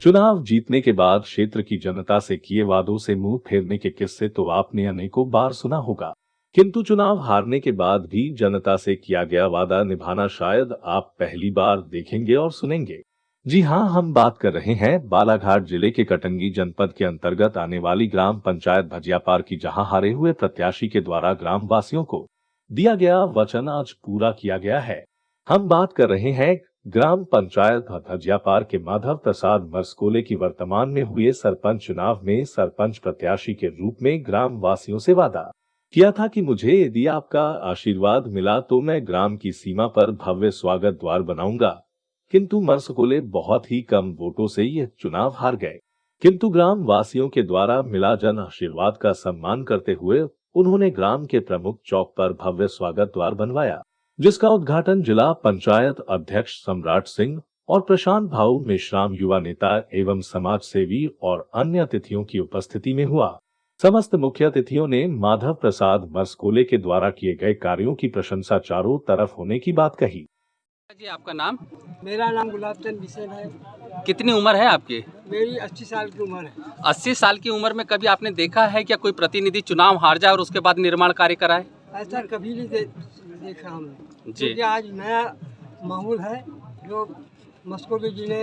चुनाव जीतने के बाद क्षेत्र की जनता से किए वादों से मुंह फेरने के किस्से तो आपने अनेकों बार सुना होगा, किंतु चुनाव हारने के बाद भी जनता से किया गया वादा निभाना शायद आप पहली बार देखेंगे और सुनेंगे। जी हाँ, हम बात कर रहे हैं बालाघाट जिले के कटंगी जनपद के अंतर्गत आने वाली ग्राम पंचायत भजियापार की, जहां हारे हुए प्रत्याशी के द्वारा ग्राम वासियों को दिया गया वचन आज पूरा किया गया है। हम बात कर रहे हैं ग्राम पंचायत भजियापार के माधव प्रसाद मरसकोले की वर्तमान में हुए सरपंच चुनाव में सरपंच प्रत्याशी के रूप में ग्राम वासियों से वादा किया था कि मुझे यदि आपका आशीर्वाद मिला तो मैं ग्राम की सीमा पर भव्य स्वागत द्वार बनाऊंगा। किंतु मरसकोले बहुत ही कम वोटों से यह चुनाव हार गए। किंतु ग्राम वासियों के द्वारा मिला जन आशीर्वाद का सम्मान करते हुए उन्होंने ग्राम के प्रमुख चौक पर भव्य स्वागत द्वार बनवाया, जिसका उद्घाटन जिला पंचायत अध्यक्ष सम्राट सिंह और प्रशांत भाऊ मेश्राम युवा नेता एवं समाज सेवी और अन्य अतिथियों की उपस्थिति में हुआ। समस्त मुख्य अतिथियों ने माधव प्रसाद मरसकोले के द्वारा किए गए कार्यों की प्रशंसा चारों तरफ होने की बात कही। जी, आपका नाम? मेरा नाम गुलाब चंद बिसेन है। कितनी उम्र है आपकी? मेरी 80 साल की उम्र है। 80 साल की उम्र में कभी आपने देखा है क्या कोई प्रतिनिधि चुनाव हार जाए और उसके बाद निर्माण कार्य कराए? ऐसा कभी नहीं देखा हमने। जी। क्योंकि आज नया माहौल है जो मस्कोले जी ने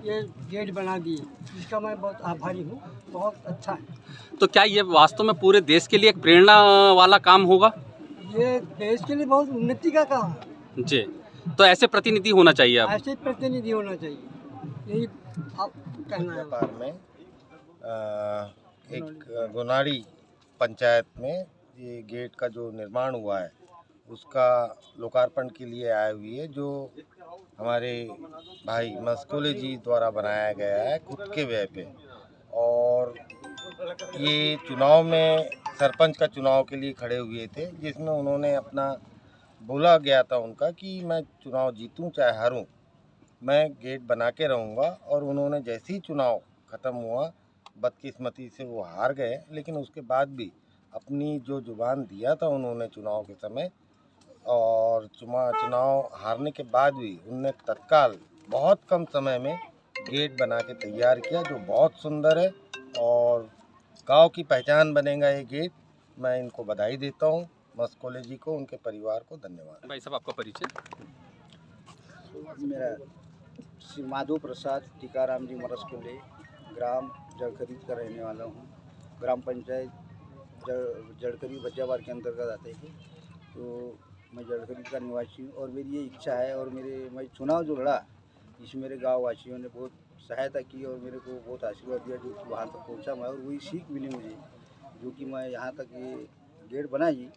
ये गेट बना दी, जिसका मैं बहुत आभारी हूँ। बहुत अच्छा है। तो क्या ये वास्तव में पूरे देश के लिए एक प्रेरणा वाला काम होगा? ये देश के लिए बहुत उन्नति का काम है। जी, तो ऐसे प्रतिनिधि होना चाहिए अब। ऐसे प्रतिनिधि होना चाहिए, यही आप कहना है। व्यापार में एक गोनाड़ी पंचायत में ये गेट का जो निर्माण हुआ है उसका लोकार्पण के लिए आए हुई है, जो हमारे भाई मस्कोले जी द्वारा बनाया गया है खुद के व्यय पे। और ये चुनाव में सरपंच का चुनाव के लिए खड़े हुए थे, जिसमें उन्होंने अपना बोला गया था उनका कि मैं चुनाव जीतूं चाहे हारूं, मैं गेट बना के रहूँगा। और उन्होंने जैसे ही चुनाव ख़त्म हुआ, बदकिस्मती से वो हार गए, लेकिन उसके बाद भी अपनी जो जुबान दिया था उन्होंने चुनाव के समय, और चुनाव हारने के बाद भी उनने तत्काल बहुत कम समय में गेट बना के तैयार किया, जो बहुत सुंदर है और गांव की पहचान बनेगा ये गेट। मैं इनको बधाई देता हूँ, मस्कोले जी को, उनके परिवार को धन्यवाद। भाई साहब, आपका परिचय? मेरा श्री माधव प्रसाद टीकाराम जी मरसकोले, ग्राम जड़खरीद का रहने वाला हूँ। ग्राम पंचायत जड़खरीद भजियापार के अंतर्गत आते हैं। तो मैं जड़खरीद का निवासी हूँ और मेरी ये इच्छा है, और मैं चुनाव जो लड़ा, इसमें मेरे गाँव वासियों ने बहुत सहायता की और मेरे को बहुत आशीर्वाद दिया, जो कि वहाँ तक पहुँचा मैं। और वही सीख मिली मुझे, जो कि मैं यहाँ तक ये गेट बनाई,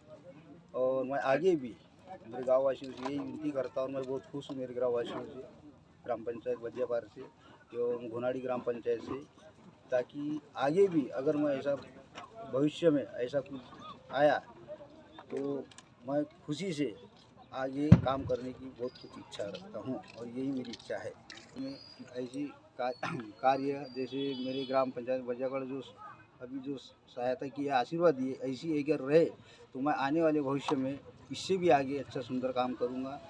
और मैं आगे भी मेरे गाँव वासियों से यही विनती करता हूँ। और मैं बहुत खुश हूँ मेरे ग्राम वासियों से, ग्राम पंचायत भजियापार से एवं घोनाड़ी ग्राम पंचायत से, ताकि आगे भी अगर मैं ऐसा भविष्य में ऐसा कुछ आया तो मैं खुशी से आगे काम करने की बहुत कुछ इच्छा रखता हूँ, और यही मेरी इच्छा है। मैं ऐसी कार्य जैसे मेरे ग्राम पंचायत भजियापार जो अभी जो सहायता की है, आशीर्वाद दिए, ऐसी अगर रहे तो मैं आने वाले भविष्य में इससे भी आगे अच्छा सुंदर काम करूंगा।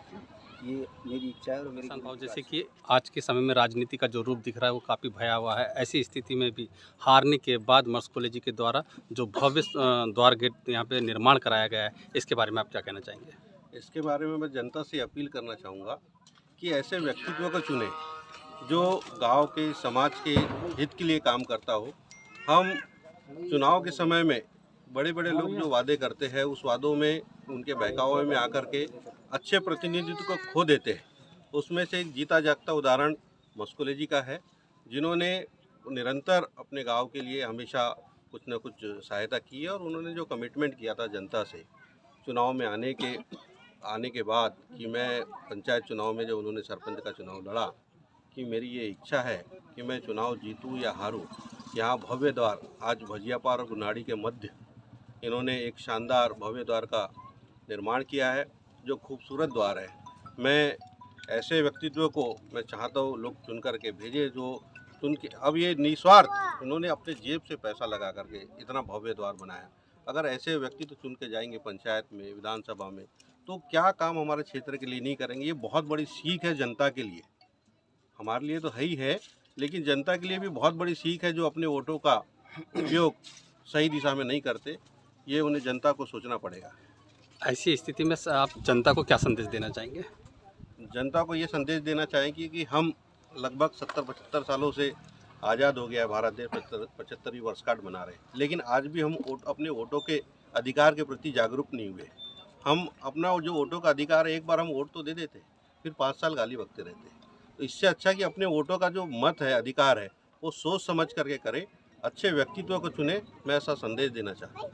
ये मेरी इच्छा है। और मेरी जैसे कि आज के समय में राजनीति का जो रूप दिख रहा है वो काफ़ी भयावह है, ऐसी स्थिति में भी हारने के बाद मरसकोले जी के द्वारा जो भव्य द्वार गेट यहाँ पे निर्माण कराया गया है, इसके बारे में आप क्या कहना चाहेंगे? इसके बारे में मैं जनता से अपील करना चाहूँगा कि ऐसे व्यक्तित्व को चुने जो गांव के, समाज के हित के लिए काम करता हो। हम चुनाव के समय में बड़े बड़े लोग जो वादे करते हैं, उस वादों में, उनके बहकावे में आकर के अच्छे प्रतिनिधित्व को खो देते हैं। उसमें से एक जीता जागता उदाहरण मस्कोले जी का है, जिन्होंने निरंतर अपने गांव के लिए हमेशा कुछ न कुछ सहायता की है। और उन्होंने जो कमिटमेंट किया था जनता से चुनाव में आने के बाद, कि मैं पंचायत चुनाव में जब उन्होंने सरपंच का चुनाव लड़ा, कि मेरी ये इच्छा है कि मैं चुनाव जीतूँ या हारूँ। यहाँ भव्य द्वार आज भजियापार और गुनाड़ी के मध्य इन्होंने एक शानदार भव्य द्वार का निर्माण किया है, जो खूबसूरत द्वार है। मैं ऐसे व्यक्तित्व को मैं चाहता हूँ लोग चुन कर के भेजे, जो चुन के अब ये निस्वार्थ उन्होंने अपने जेब से पैसा लगा करके इतना भव्य द्वार बनाया। अगर ऐसे व्यक्तित्व चुन के जाएंगे पंचायत में, विधानसभा में, तो क्या काम हमारे क्षेत्र के लिए नहीं करेंगे। ये बहुत बड़ी सीख है जनता के लिए, हमारे लिए तो है ही है, लेकिन जनता के लिए भी बहुत बड़ी सीख है जो अपने वोटों का उपयोग सही दिशा में नहीं करते। ये उन्हें जनता को सोचना पड़ेगा। ऐसी स्थिति में आप जनता को क्या संदेश देना चाहेंगे? जनता को ये संदेश देना चाहेंगे कि हम लगभग 70-75 सालों से आज़ाद हो गया है भारत देश, 75वीं वर्षगांठ मना रहे हैं, लेकिन आज भी हम अपने वोटों के अधिकार के प्रति जागरूक नहीं हुए। हम अपना जो वोटों का अधिकार है, एक बार हम वोट तो दे देते, फिर 5 साल गाली बकते रहते। तो इससे अच्छा कि अपने वोटों का जो मत है, अधिकार है, वो सोच समझ करके करें, अच्छे व्यक्तित्व को चुने। मैं ऐसा संदेश देना चाहता हूँ।